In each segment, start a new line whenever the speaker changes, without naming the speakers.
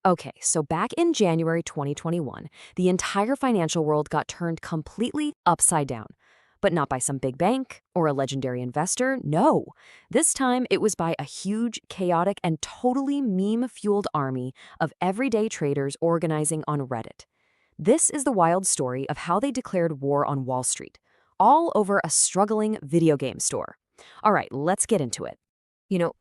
Okay, so back in January 2021, the entire financial world got turned completely upside down. But not by some big bank or a legendary investor, no. This time it was by a huge, chaotic, and totally meme-fueled army of everyday traders organizing on Reddit. This is the wild story of how they declared war on Wall Street, all over a struggling video game store. All right, let's get into it.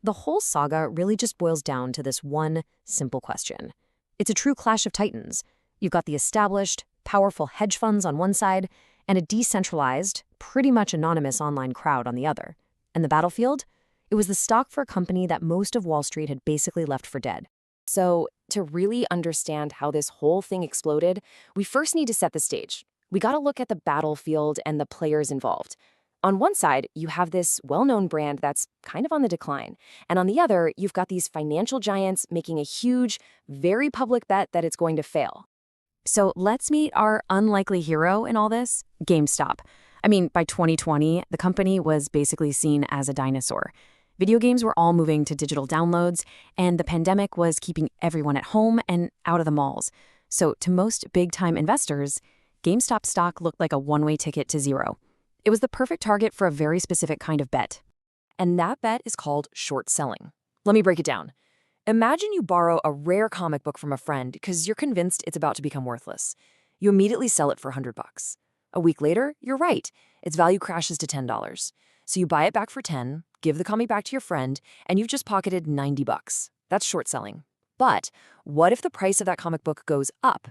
The whole saga really just boils down to this one simple question. It's a true clash of titans. You've got the established, powerful hedge funds on one side, and a decentralized, pretty much anonymous online crowd on the other. And the battlefield? It was the stock for a company that most of Wall Street had basically left for dead. So, to really understand how this whole thing exploded, we first need to set the stage. We gotta look at the battlefield and the players involved. On one side, you have this well-known brand that's kind of on the decline. And on the other, you've got these financial giants making a huge, very public bet that it's going to fail. So let's meet our unlikely hero in all this, GameStop. By 2020, the company was basically seen as a dinosaur. Video games were all moving to digital downloads, and the pandemic was keeping everyone at home and out of the malls. So to most big-time investors, GameStop stock looked like a one-way ticket to zero. It was the perfect target for a very specific kind of bet. And that bet is called short selling. Let me break it down. Imagine you borrow a rare comic book from a friend because you're convinced it's about to become worthless. You immediately sell it for $100. A week later, you're right. Its value crashes to $10. So you buy it back for $10, give the comic back to your friend, and you've just pocketed $90. That's short selling. But what if the price of that comic book goes up?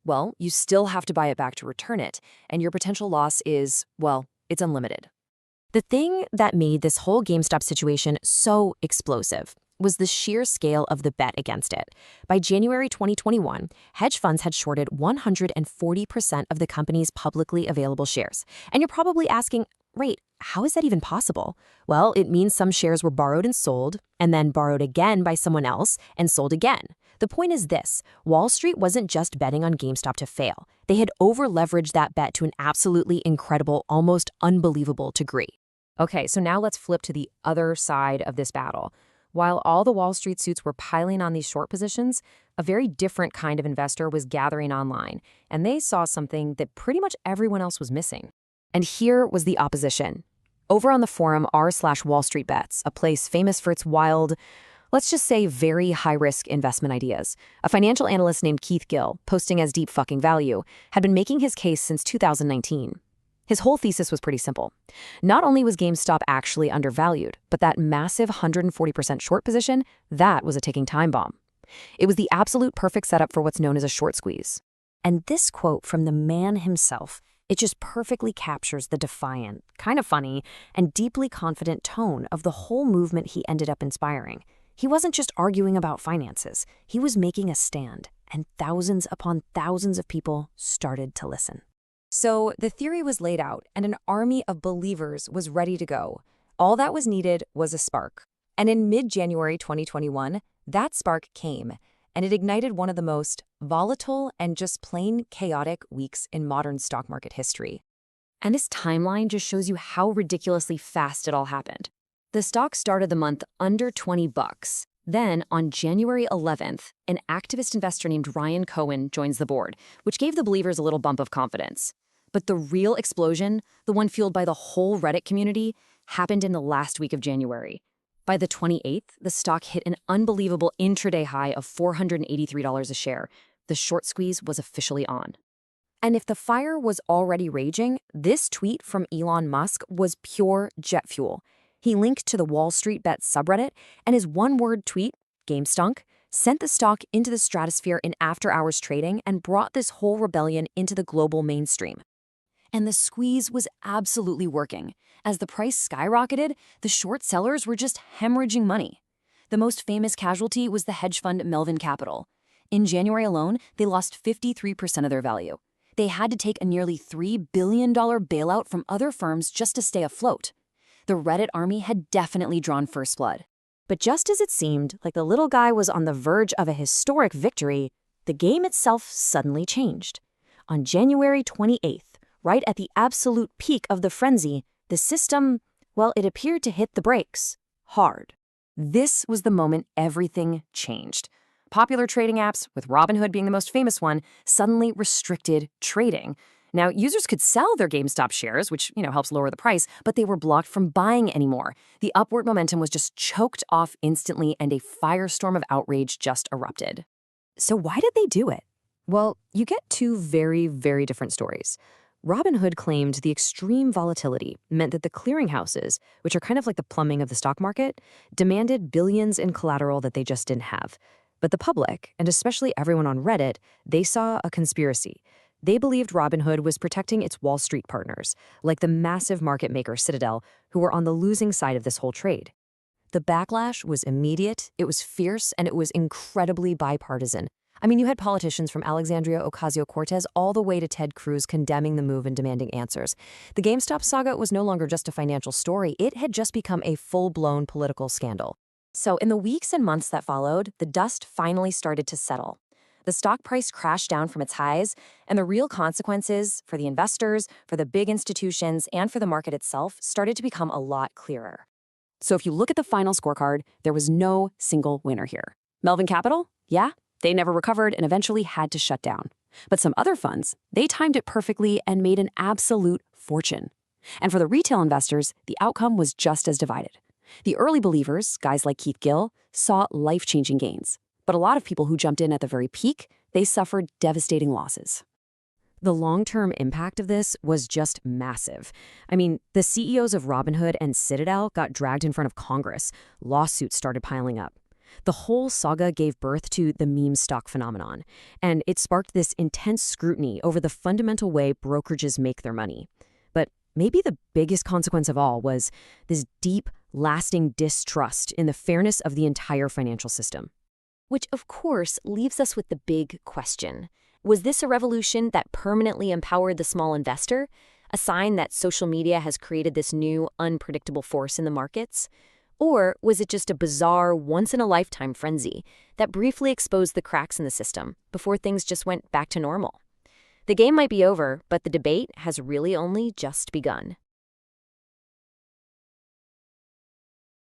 Well, you still have to buy it back to return it, and your potential loss is, well, it's unlimited. The thing that made this whole GameStop situation so explosive was the sheer scale of the bet against it. By January 2021, hedge funds had shorted 140% of the company's publicly available shares. And you're probably asking, wait, how is that even possible? Well, it means some shares were borrowed and sold, and then borrowed again by someone else and sold again. The point is this: Wall Street wasn't just betting on GameStop to fail. They had over-leveraged that bet to an absolutely incredible, almost unbelievable degree. Okay, so now let's flip to the other side of this battle. While all the Wall Street suits were piling on these short positions, a very different kind of investor was gathering online, and they saw something that pretty much everyone else was missing. And here was the opposition. Over on the forum r/wallstreetbets, a place famous for its wild, let's just say very high-risk investment ideas, a financial analyst named Gill, posting as deep fucking value, had been making his case since 2019. His whole thesis was pretty simple. Not only was GameStop actually undervalued, but that massive 140% short position, that was a ticking time bomb. It was the absolute perfect setup for what's known as a short squeeze. And this quote from the man himself, it just perfectly captures the defiant, kind of funny, and deeply confident tone of the whole movement he ended up inspiring. He wasn't just arguing about finances. He was making a stand, and thousands upon thousands of people started to listen. So the theory was laid out, and an army of believers was ready to go. All that was needed was a spark. And in mid-January 2021, that spark came, and it ignited one of the most volatile and just plain chaotic weeks in modern stock market history. And this timeline just shows you how ridiculously fast it all happened. The stock started the month under $20. Then, on January 11th, an activist investor named Ryan Cohen joins the board, which gave the believers a little bump of confidence. But the real explosion, the one fueled by the whole Reddit community, happened in the last week of January. By the 28th, the stock hit an unbelievable intraday high of $483 a share. The short squeeze was officially on. And if the fire was already raging, this tweet from Elon Musk was pure jet fuel. He linked to the wallstreetbets subreddit, and his one-word tweet, GameStunk, sent the stock into the stratosphere in after-hours trading and brought this whole rebellion into the global mainstream. And the squeeze was absolutely working. As the price skyrocketed, the short sellers were just hemorrhaging money. The most famous casualty was the hedge fund Melvin Capital. In January alone, they lost 53% of their value. They had to take a nearly $3 billion bailout from other firms just to stay afloat. The Reddit army had definitely drawn first blood. But just as it seemed like the little guy was on the verge of a historic victory, the game itself suddenly changed. On January 28th, right at the absolute peak of the frenzy, the system, well, it appeared to hit the brakes hard. This was the moment everything changed. Popular trading apps, with Robinhood being the most famous one, suddenly restricted trading. Now, users could sell their GameStop shares, which, helps lower the price, but they were blocked from buying anymore. The upward momentum was just choked off instantly, and a firestorm of outrage just erupted. So why did they do it? Well, you get two very, very different stories. Robinhood claimed the extreme volatility meant that the clearinghouses, which are kind of like the plumbing of the stock market, demanded billions in collateral that they just didn't have. But the public, and especially everyone on Reddit, they saw a conspiracy. They believed Robinhood was protecting its Wall Street partners, like the massive market maker Citadel, who were on the losing side of this whole trade. The backlash was immediate, it was fierce, and it was incredibly bipartisan. I mean, you had politicians from Alexandria Ocasio-Cortez all the way to Ted Cruz condemning the move and demanding answers. The GameStop saga was no longer just a financial story, it had just become a full-blown political scandal. So in the weeks and months that followed, the dust finally started to settle. The stock price crashed down from its highs, and the real consequences for the investors, for the big institutions, and for the market itself started to become a lot clearer. So if you look at the final scorecard, there was no single winner here. Melvin Capital? Yeah, they never recovered and eventually had to shut down. But some other funds, they timed it perfectly and made an absolute fortune. And for the retail investors, the outcome was just as divided. The early believers, guys like Gill, saw life-changing gains. But a lot of people who jumped in at the very peak, they suffered devastating losses. The long-term impact of this was just massive. I mean, the CEOs of Robinhood and Citadel got dragged in front of Congress. Lawsuits started piling up. The whole saga gave birth to the meme stock phenomenon, and it sparked this intense scrutiny over the fundamental way brokerages make their money. But maybe the biggest consequence of all was this deep, lasting distrust in the fairness of the entire financial system. Which, of course, leaves us with the big question. Was this a revolution that permanently empowered the small investor? A sign that social media has created this new, unpredictable force in the markets? Or was it just a bizarre, once-in-a-lifetime frenzy that briefly exposed the cracks in the system before things just went back to normal? The game might be over, but the debate has really only just begun.